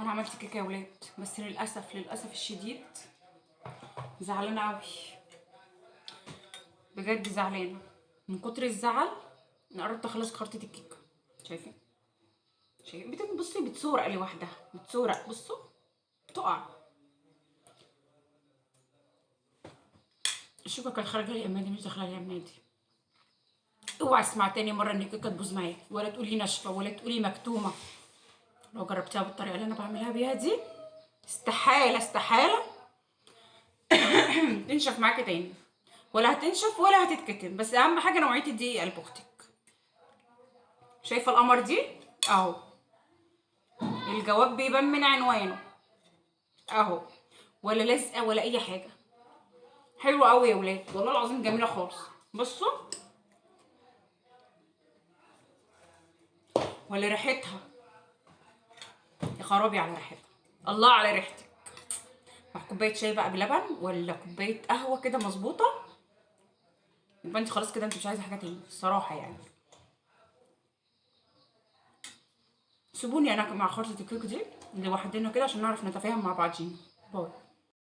انا عملت كيكه يا ولاد، بس للاسف الشديد زعلانه قوي، بجد زعلانه من كتر الزعل. انا قربت اخلص خرطه الكيكه. شايفين؟ بصي بتصورق لوحدها، بتصورق، بصوا تقع. الشوكه كانت خارجه لي امادي، مش داخله لي امادي. اوعي اسمع تاني مره ان الكيكه تبوظ معاكي، ولا تقولي ناشفه، ولا تقولي مكتومه. لو جربتيها بالطريقه اللي انا بعملها بيها دي، استحاله تنشف معاكي تاني، ولا هتنشف ولا هتتكتم. بس اهم حاجه نوعيه الدقيق قلب اختك. شايفه القمر دي اهو، الجواب بيبان من عنوانه اهو، ولا لازقه ولا اي حاجه. حلوه قوي يا ولاد، والله العظيم جميله خالص. بصوا، ولا ريحتها، يا خرابي على ريحتها، الله على ريحتك. مع كوبايه شاي بقى بلبن، ولا كوبايه قهوه كده مظبوطه، يبقى انت خلاص كده، انت مش عايزه حاجه تاني الصراحه يعني. سيبوني انا مع خرطه الكيك دي لوحدنا كده عشان نعرف نتفاهم مع بعضينا. باي.